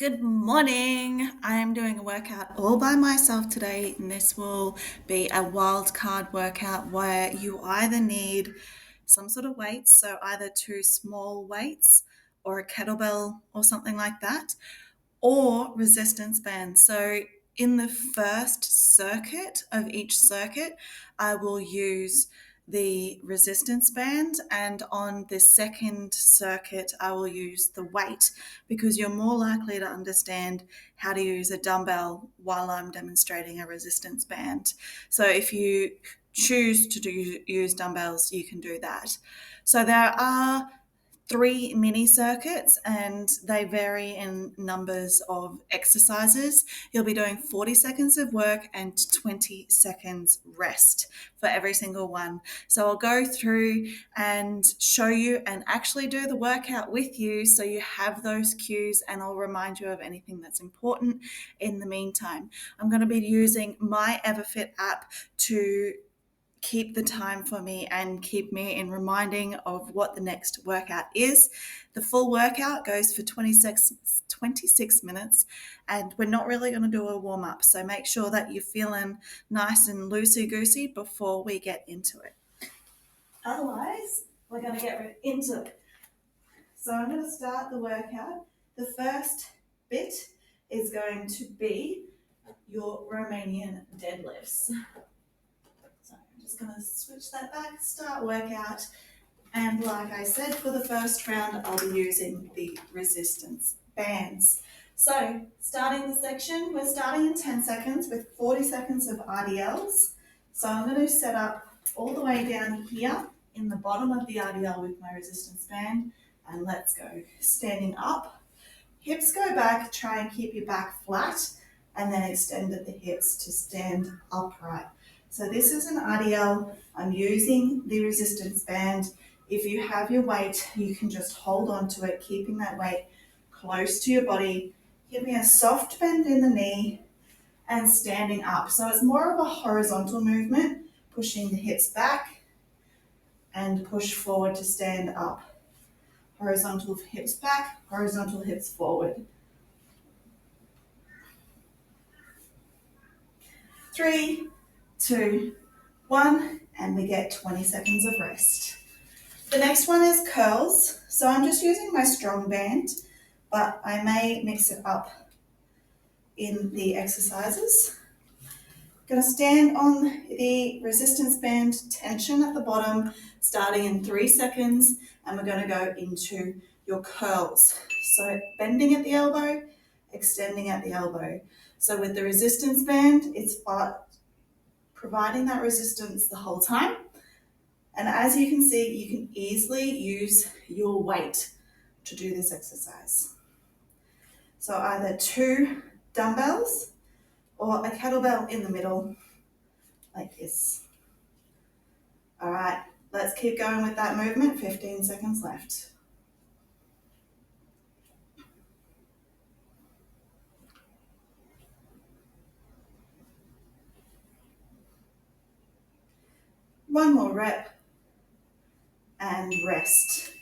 Good morning. I'm doing a workout all by myself today, and this will be a wildcard workout where you either need some sort of weights, so either two small weights or a kettlebell or something like that, or resistance bands. So in the first circuit of each circuit, I will use the resistance band, and on the second circuit, I will use the weight because you're more likely to understand how to use a dumbbell while I'm demonstrating a resistance band. So if you choose to use dumbbells, you can do that. So there are three mini circuits and they vary in numbers of exercises. You'll be doing 40 seconds of work and 20 seconds rest for every single one. So I'll go through and show you and actually do the workout with you so you have those cues, and I'll remind you of anything that's important in the meantime. I'm going to be using my Everfit app to keep the time for me and keep me in reminding of what the next workout is. The full workout goes for 26 minutes, and we're not really going to do a warm up. So make sure that you're feeling nice and loosey goosey before we get into it. Otherwise, we're going to get right into it. So I'm going to start the workout. The first bit is going to be your Romanian deadlifts. So I'm just going to switch that back, start workout. And like I said, for the first round, I'll be using the resistance bands. So starting the section, we're starting in 10 seconds with 40 seconds of RDLs. So I'm going to set up all the way down here in the bottom of the RDL with my resistance band. And let's go. Standing up, hips go back, try and keep your back flat, and then extend at the hips to stand upright. So this is an RDL. I'm using the resistance band. If you have your weight, you can just hold on to it, keeping that weight close to your body, giving a soft bend in the knee and standing up. So it's more of a horizontal movement, pushing the hips back and push forward to stand up. Horizontal hips back, horizontal hips forward. 3, 2, 1, and we get 20 seconds of rest. The next one is curls. So I'm just using my strong band, but I may mix it up in the exercises. I'm going to stand on the resistance band, tension at the bottom, starting in 3 seconds, and we're going to go into your curls. So bending at the elbow, extending at the elbow. So with the resistance band, it's providing that resistance the whole time. And as you can see, you can easily use your weight to do this exercise. So either 2 dumbbells or a kettlebell in the middle, like this. All right, let's keep going with that movement. 15 seconds left. One more rep and rest.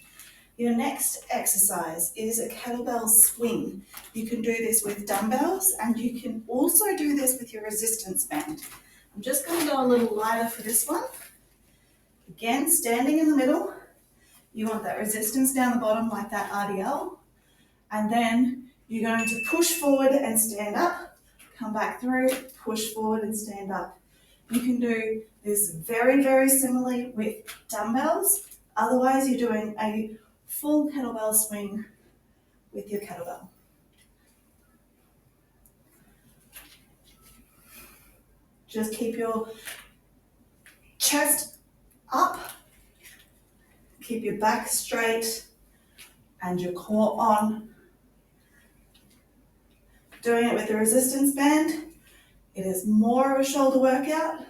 Your next exercise is a kettlebell swing. You can do this with dumbbells, and you can also do this with your resistance band. I'm just going to go a little lighter for this one. Again, standing in the middle. You want that resistance down the bottom like that RDL. And then you're going to push forward and stand up. Come back through, push forward and stand up. You can do this very, very similarly with dumbbells. Otherwise, you're doing a full kettlebell swing with your kettlebell. Just keep your chest up, keep your back straight and your core on. Doing it with the resistance band, it is more of a shoulder workout.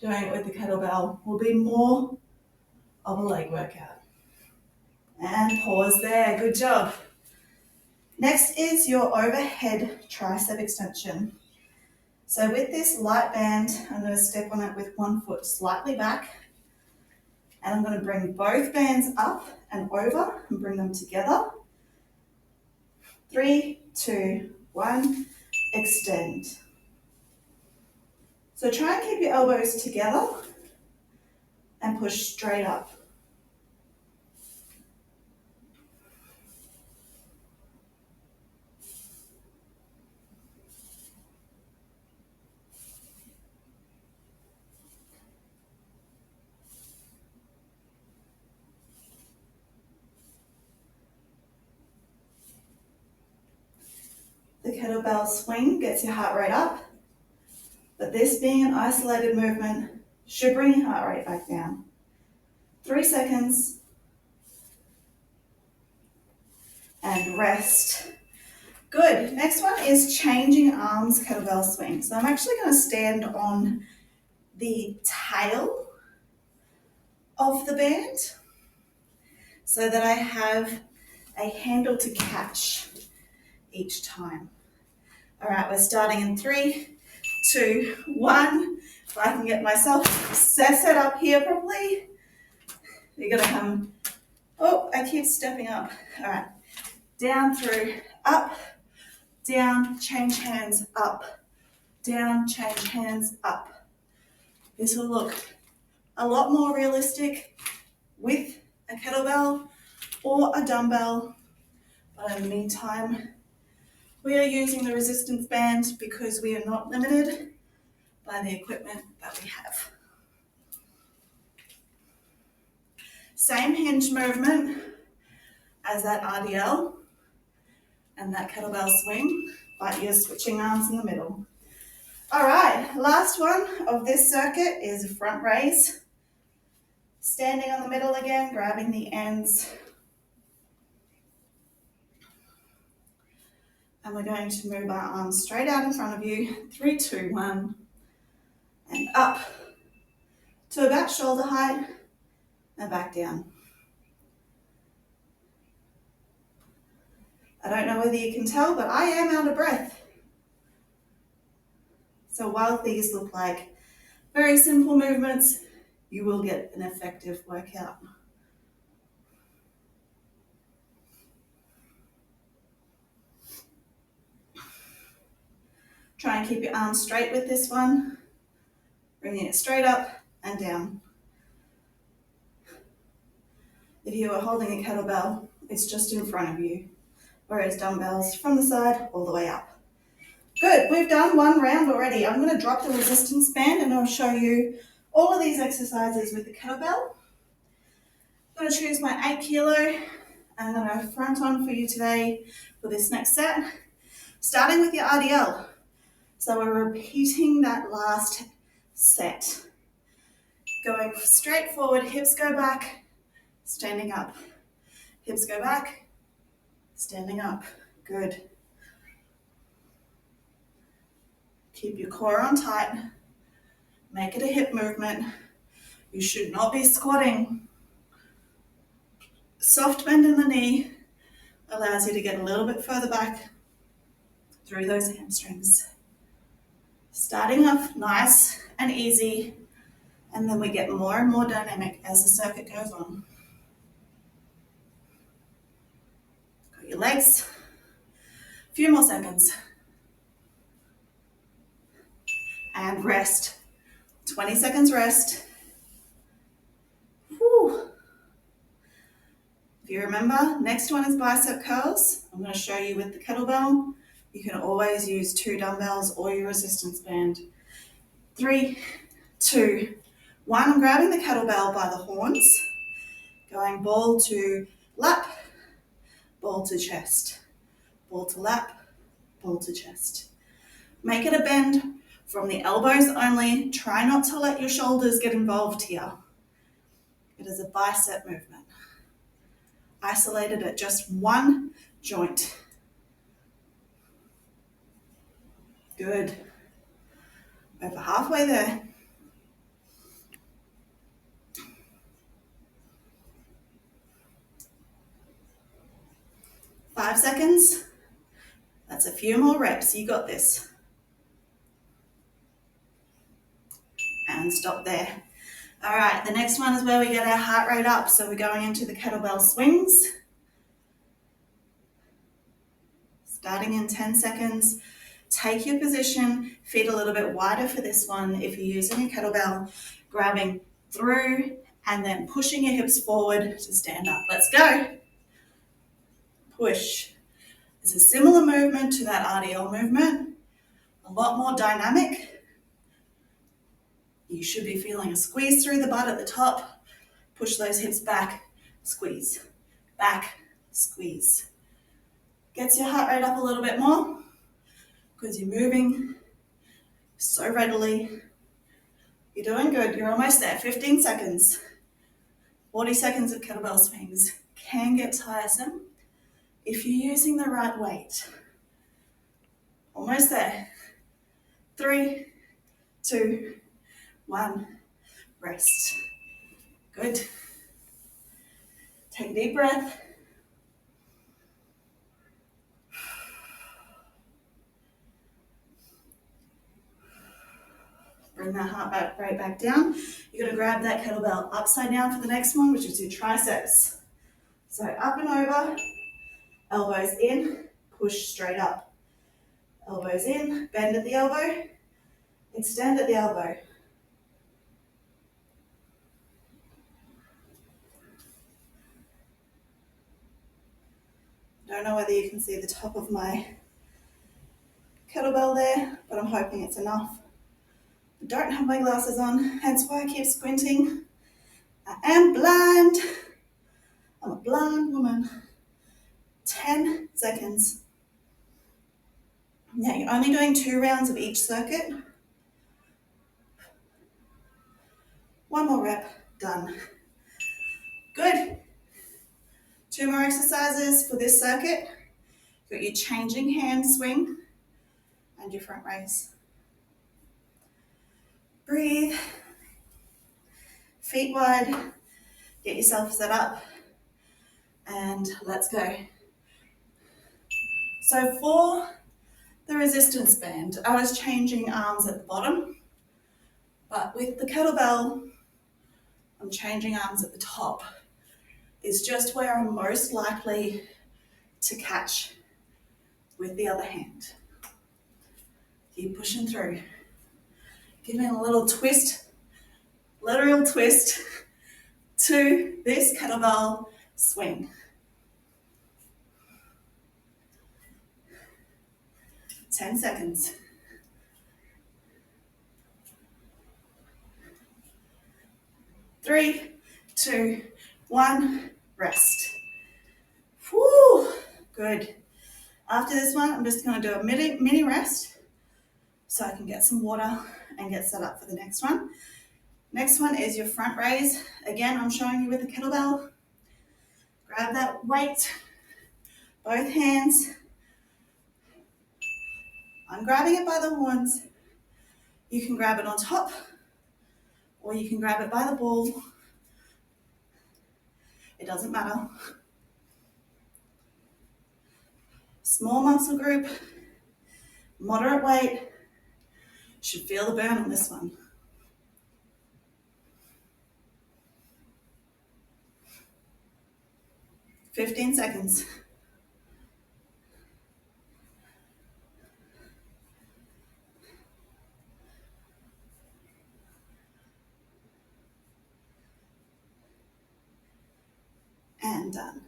Doing it with the kettlebell will be more of a leg workout. And pause there, good job. Next is your overhead tricep extension. So with this light band, I'm going to step on it with one foot slightly back, and I'm going to bring both bands up and over and bring them together. 3, 2, 1, extend. So try and keep your elbows together and push straight up. The kettlebell swing gets your heart rate up, but this being an isolated movement should bring your heart rate back down. 3 seconds, and rest. Good. Next one is changing arms kettlebell swing. So I'm actually going to stand on the tail of the band so that I have a handle to catch each time. All right, we're starting in 3, 2, 1. If I can get myself set up here properly, you're going to come, oh, I keep stepping up. All right, down, through, up, down, change hands, up, down, change hands, up. This will look a lot more realistic with a kettlebell or a dumbbell, but in the meantime, we are using the resistance band because we are not limited by the equipment that we have. Same hinge movement as that RDL and that kettlebell swing, but you're switching arms in the middle. All right, last one of this circuit is a front raise. Standing on the middle again, grabbing the ends. And we're going to move our arms straight out in front of you. 3, 2, 1. And up to about shoulder height and back down. I don't know whether you can tell, but I am out of breath. So while these look like very simple movements, you will get an effective workout. Try and keep your arms straight with this one, bringing it straight up and down. If you are holding a kettlebell, it's just in front of you, whereas dumbbells from the side all the way up. Good, we've done one round already. I'm going to drop the resistance band and I'll show you all of these exercises with the kettlebell. I'm going to choose my 8 kilo and I'm going to front on for you today for this next set, starting with your RDL. So we're repeating that last set. Going straight forward, hips go back, standing up. Hips go back, standing up. Good. Keep your core on tight. Make it a hip movement. You should not be squatting. Soft bend in the knee allows you to get a little bit further back through those hamstrings. Starting off nice and easy, and then we get more and more dynamic as the circuit goes on. Got your legs. A few more seconds. And rest. 20 seconds rest. Whew. If you remember, next one is bicep curls. I'm going to show you with the kettlebell. You can always use 2 dumbbells or your resistance band. 3, 2, 1. I'm grabbing the kettlebell by the horns, going ball to lap, ball to chest, ball to lap, ball to chest. Make it a bend from the elbows only. Try not to let your shoulders get involved here. It is a bicep movement. Isolated at just one joint. Good. Over halfway there. Five seconds. That's a few more reps. You got this. And stop there. All right, the next one is where we get our heart rate up. So we're going into the kettlebell swings. Starting in 10 seconds. Take your position, feet a little bit wider for this one. If you're using a kettlebell, grabbing through and then pushing your hips forward to stand up. Let's go. Push. It's a similar movement to that RDL movement, a lot more dynamic. You should be feeling a squeeze through the butt at the top. Push those hips back, squeeze, back, squeeze. Gets your heart rate up a little bit more because you're moving so readily. You're doing good. You're almost there. 15 seconds. 40 seconds of kettlebell swings can get tiresome if you're using the right weight. Almost there. 3, 2, 1. Rest. Good. Take a deep breath. Bring that heart rate back down. You're going to grab that kettlebell upside down for the next one, which is your triceps. So up and over, elbows in, push straight up. Elbows in, bend at the elbow, extend at the elbow. Don't know whether you can see the top of my kettlebell there, but I'm hoping it's enough. I don't have my glasses on, hence why I keep squinting. I am blind. I'm a blind woman. 10 seconds. Now you're only doing 2 rounds of each circuit. 1 more rep, done. Good. 2 more exercises for this circuit. Got your changing hand swing and your front raise. Breathe. Feet wide. Get yourself set up. And let's go. So for the resistance band, I was changing arms at the bottom, but with the kettlebell, I'm changing arms at the top. It's just where I'm most likely to catch with the other hand. Keep pushing through. Giving a little twist, literal twist to this kettlebell swing. 10 seconds. 3, 2, 1, rest. Whew, good. After this one, I'm just going to do a mini rest so I can get some water and get set up for the next one. Next one is your front raise. Again, I'm showing you with the kettlebell. Grab that weight, both hands. I'm grabbing it by the horns. You can grab it on top, or you can grab it by the ball. It doesn't matter. Small muscle group, moderate weight. Should feel the burn on this one. $15 seconds. And done.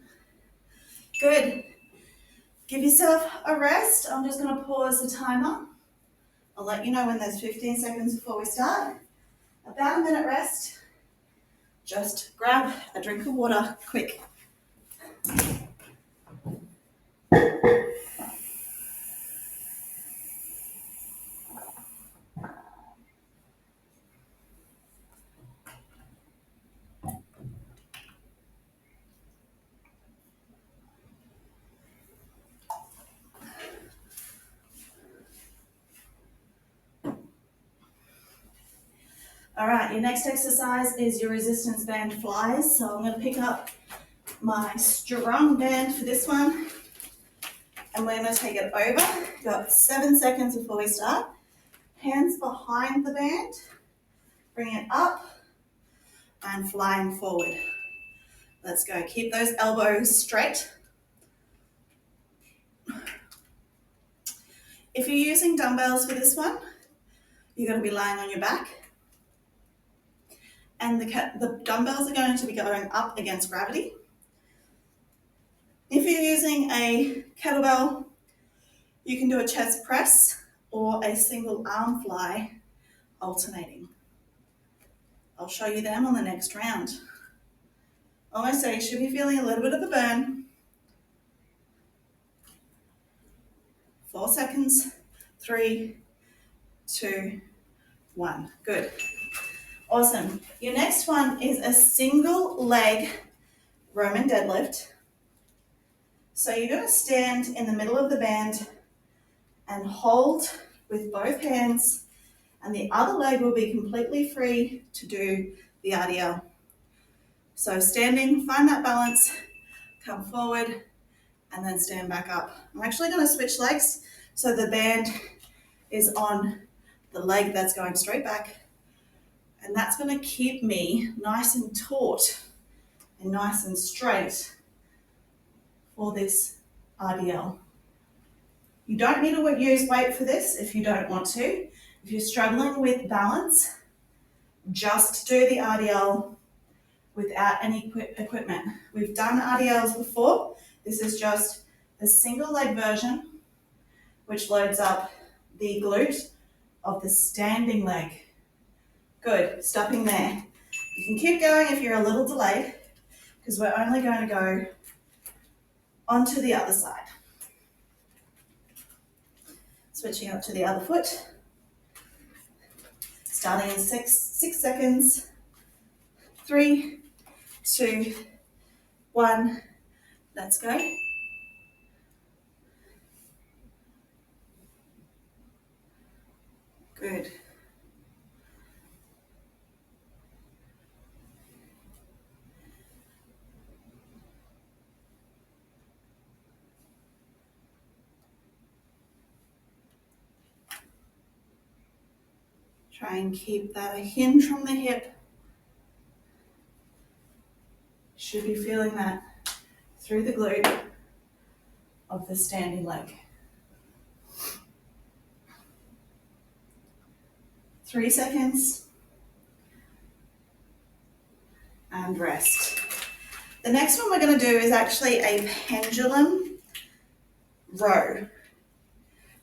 Good. Give yourself a rest. I'm just going to pause the timer. I'll let you know when there's 15 seconds before we start. About a minute rest. Just grab a drink of water, quick. All right, your next exercise is your resistance band flies. So I'm going to pick up my strong band for this one. And we're going to take it over. Got 7 seconds before we start. Hands behind the band. Bring it up and flying forward. Let's go. Keep those elbows straight. If you're using dumbbells for this one, you're going to be lying on your back, and the dumbbells are going to be going up against gravity. If you're using a kettlebell, you can do a chest press or a single arm fly alternating. I'll show you them on the next round. Almost there, you should be feeling a little bit of a burn. 4 seconds, 3, 2, 1. Good. Awesome. Your next one is a single leg Roman deadlift. So you're going to stand in the middle of the band and hold with both hands, and the other leg will be completely free to do the RDL. So standing, find that balance, come forward, and then stand back up. I'm actually going to switch legs so the band is on the leg that's going straight back, and that's going to keep me nice and taut and nice and straight for this RDL. You don't need to use weight for this if you don't want to. If you're struggling with balance, just do the RDL without any equipment. We've done RDLs before. This is just a single leg version, which loads up the glute of the standing leg. Good, stopping there. You can keep going if you're a little delayed, because we're only going to go onto the other side. Switching up to the other foot. Starting in 6 seconds. 3, 2, 1. Let's go. Good. Try and keep that a hinge from the hip. Should be feeling that through the glute of the standing leg. 3 seconds. And rest. The next one we're going to do is actually a pendulum row.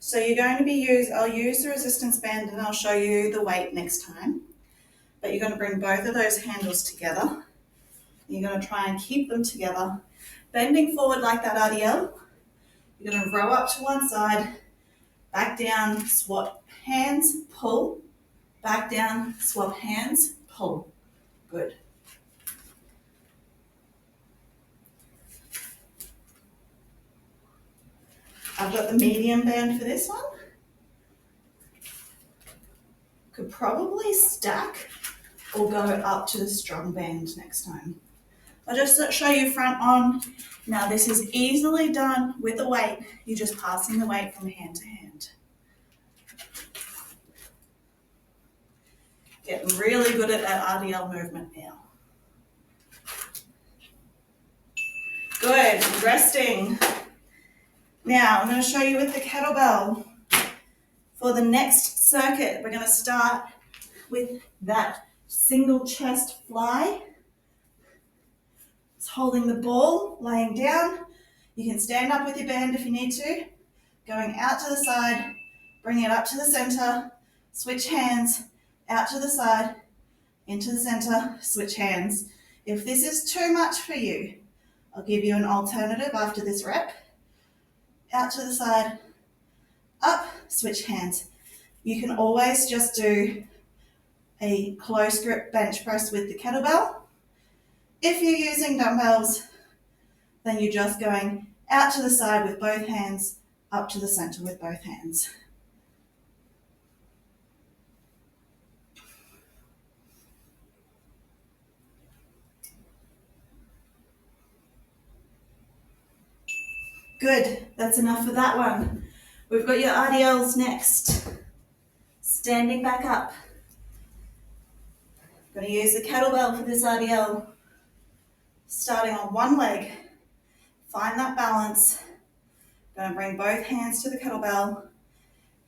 So you're going to be I'll use the resistance band and I'll show you the weight next time. But you're going to bring both of those handles together. You're going to try and keep them together. Bending forward like that RDL. You're going to row up to one side, back down, swap hands, pull, back down, swap hands, pull. Good. I've got the medium band for this one. Could probably stack or go up to the strong band next time. I'll just show you front on. Now this is easily done with the weight. You're just passing the weight from hand to hand. Getting really good at that RDL movement now. Good, resting. Now I'm going to show you with the kettlebell. For the next circuit, we're going to start with that single chest fly. It's holding the ball, laying down. You can stand up with your band if you need to. Going out to the side, bring it up to the center, switch hands, out to the side, into the center, switch hands. If this is too much for you, I'll give you an alternative after this rep. Out to the side, up, switch hands. You can always just do a close grip bench press with the kettlebell. If you're using dumbbells, then you're just going out to the side with both hands, up to the center with both hands. Good, that's enough for that one. We've got your RDLs next. Standing back up. Going to use the kettlebell for this RDL. Starting on one leg. Find that balance. Going to bring both hands to the kettlebell.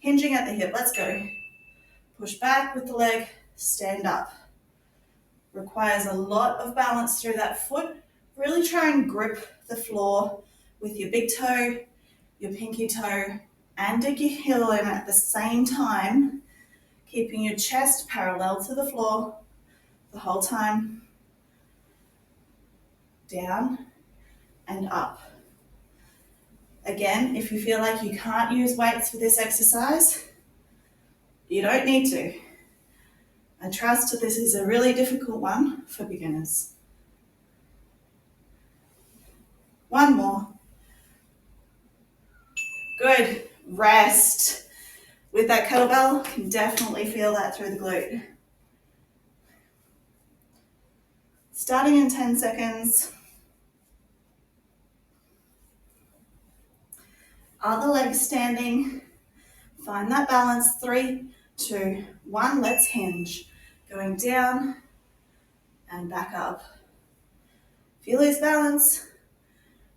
Hinging at the hip, let's go. Push back with the leg, stand up. Requires a lot of balance through that foot. Really try and grip the floor with your big toe, your pinky toe, and dig your heel in at the same time, keeping your chest parallel to the floor the whole time. Down and up. Again, if you feel like you can't use weights for this exercise, you don't need to. I trust that this is a really difficult one for beginners. One more. Good. Rest. With that kettlebell, you can definitely feel that through the glute. Starting in 10 seconds. Other leg standing. Find that balance. 3, 2, 1. Let's hinge. Going down and back up. If you lose balance,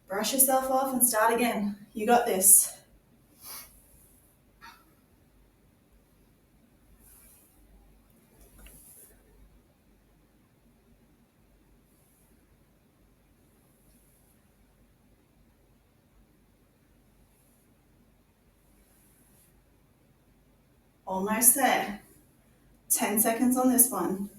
brush yourself off and start again. You got this. Almost there. 10 seconds on this one.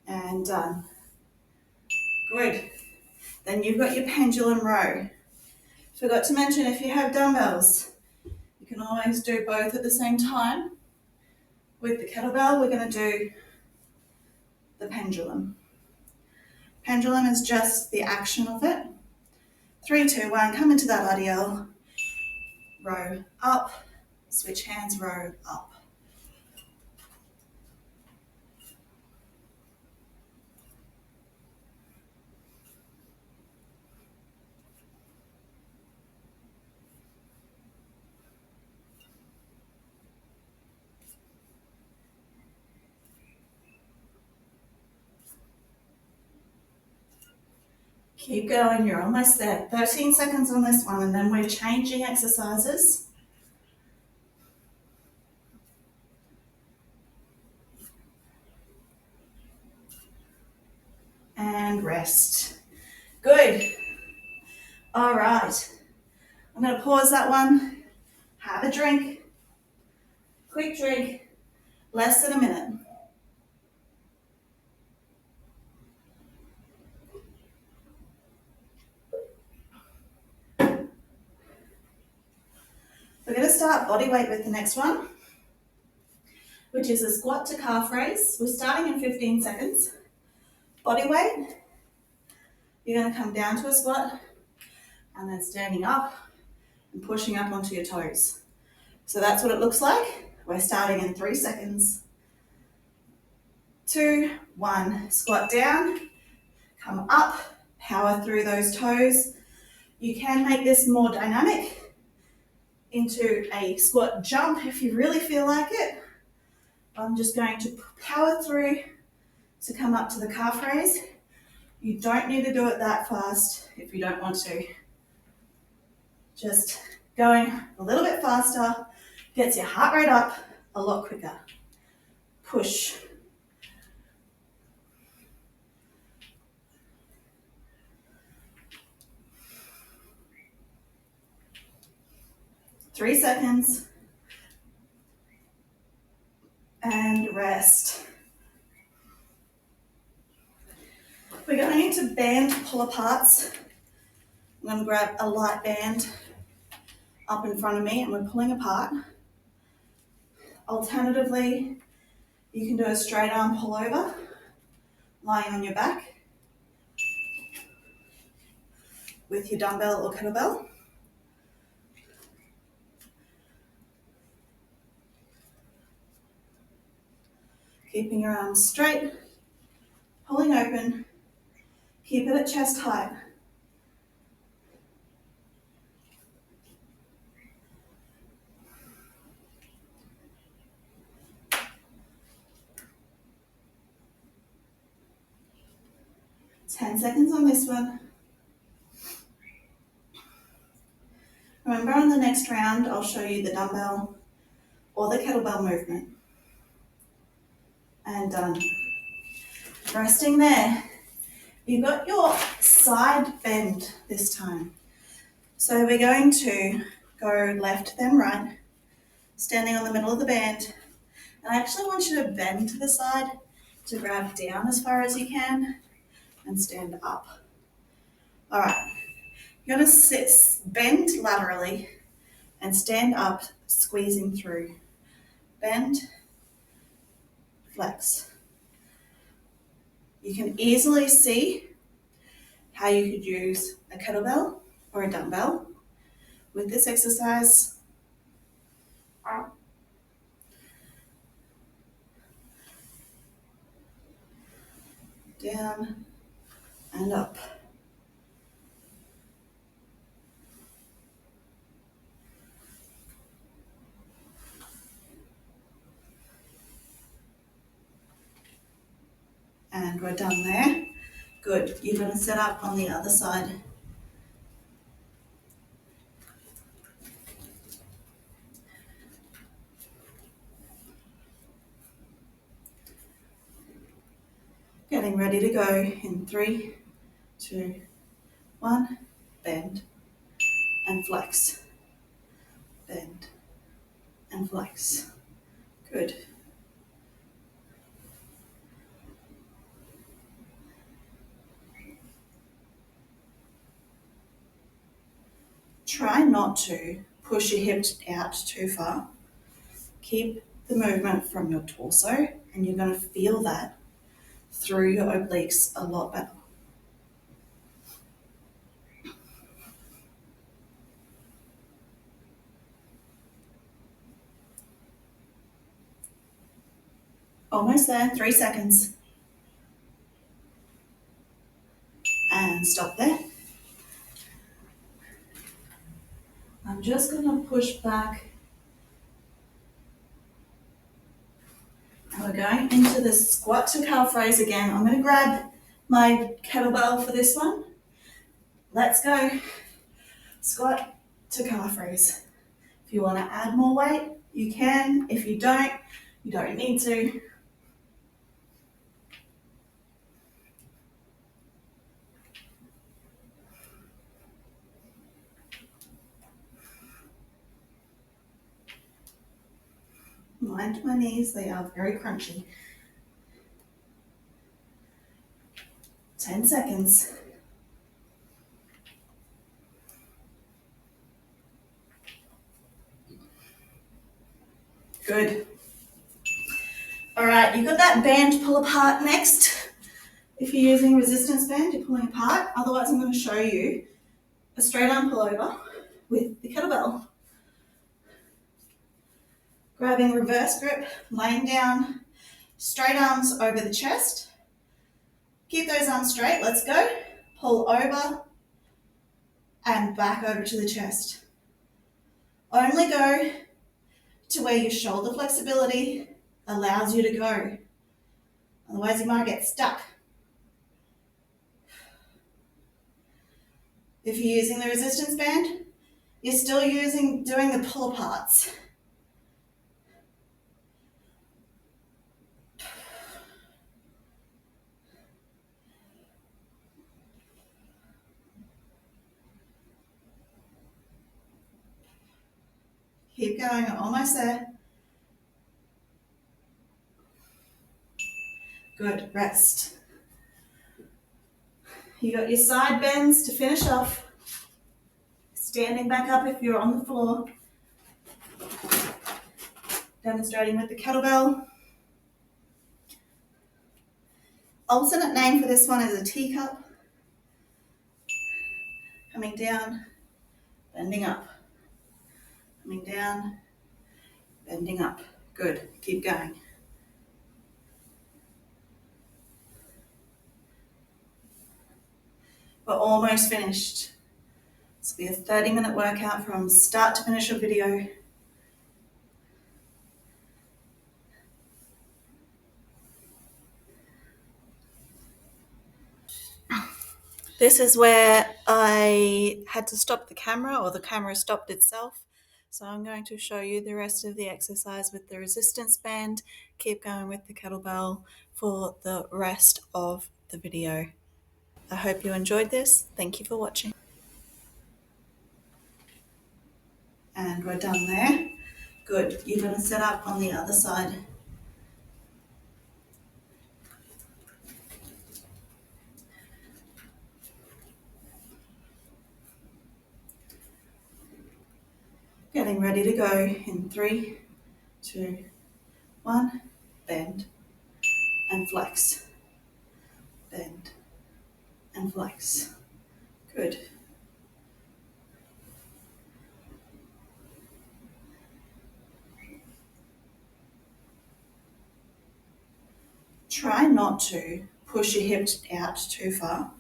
And done. Good. Then you've got your pendulum row. Forgot to mention, if you have dumbbells, you can always do both at the same time. With the kettlebell, we're going to do the pendulum. Pendulum is just the action of it. 3, 2, 1, come into that RDL. Row up, switch hands, row up. Keep going, you're almost there. 13 seconds on this one, and then we're changing exercises. And rest. Good. All right. I'm going to pause that one. Have a drink. Quick drink. Less than a minute. We're going to start body weight with the next one, which is a squat to calf raise. We're starting in 15 seconds. Body weight. You're going to come down to a squat and then standing up and pushing up onto your toes. So that's what it looks like. We're starting in 3 seconds. 2, 1, squat down, come up, power through those toes. You can make this more dynamic into a squat jump if you really feel like it. I'm just going to power through to come up to the calf raise. You don't need to do it that fast if you don't want to. Just going a little bit faster gets your heart rate up a lot quicker. Push. Three seconds. And rest. We're going into band pull aparts. I'm going to grab a light band up in front of me and we're pulling apart. Alternatively, you can do a straight arm pull over, lying on your back with your dumbbell or kettlebell. Keeping your arms straight, pulling open, keep it at chest height. 10 seconds on this one. Remember, on the next round, I'll show you the dumbbell or the kettlebell movement. And done. Resting there. You've got your side bend this time. So we're going to go left then right, standing on the middle of the band. And I actually want you to bend to the side to grab down as far as you can and stand up. All right, you're going to bend laterally and stand up, squeezing through. Bend, flex. You can easily see how you could use a kettlebell or a dumbbell with this exercise. Down and up. And we're done there. Good. You're going to set up on the other side. Getting ready to go in 3, 2, 1. Bend and flex. Bend and flex. Good. Try not to push your hips out too far. Keep the movement from your torso, and you're going to feel that through your obliques a lot better. Almost there, 3 seconds. And stop there. I'm just going to push back. And we're going into the squat to calf raise again. I'm going to grab my kettlebell for this one. Let's go. Squat to calf raise. If you want to add more weight, you can. If you don't need to. Mind my knees, they are very crunchy. 10 seconds. Good. All right, you've got that band pull apart next. If you're using resistance band, you're pulling apart. Otherwise, I'm going to show you a straight arm pullover with the kettlebell. Grabbing reverse grip, laying down, straight arms over the chest. Keep those arms straight, let's go. Pull over and back over to the chest. Only go to where your shoulder flexibility allows you to go. Otherwise you might get stuck. If you're using the resistance band, you're still doing the pull aparts. Keep going, almost there. Good, rest. You got your side bends to finish off. Standing back up if you're on the floor. Demonstrating with the kettlebell. Alternate name for this one is a teacup. Coming down, bending up. Coming down, bending up. Good, keep going. We're almost finished. This will be a 30-minute workout from start to finish of video. This is where I had to stop the camera, or the camera stopped itself. So I'm going to show you the rest of the exercise with the resistance band. Keep going with the kettlebell for the rest of the video. I hope you enjoyed this. Thank you for watching. And we're done there. Good. You're going to set up on the other side. Getting ready to go in 3, 2, 1. Bend and flex. Bend and flex. Good. Try not to push your hips out too far.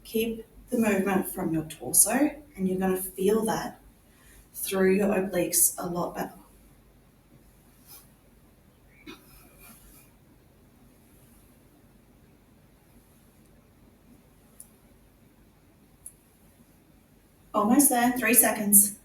Keep the movement from your torso, and you're going to feel that through your obliques a lot better. Almost there, 3 seconds.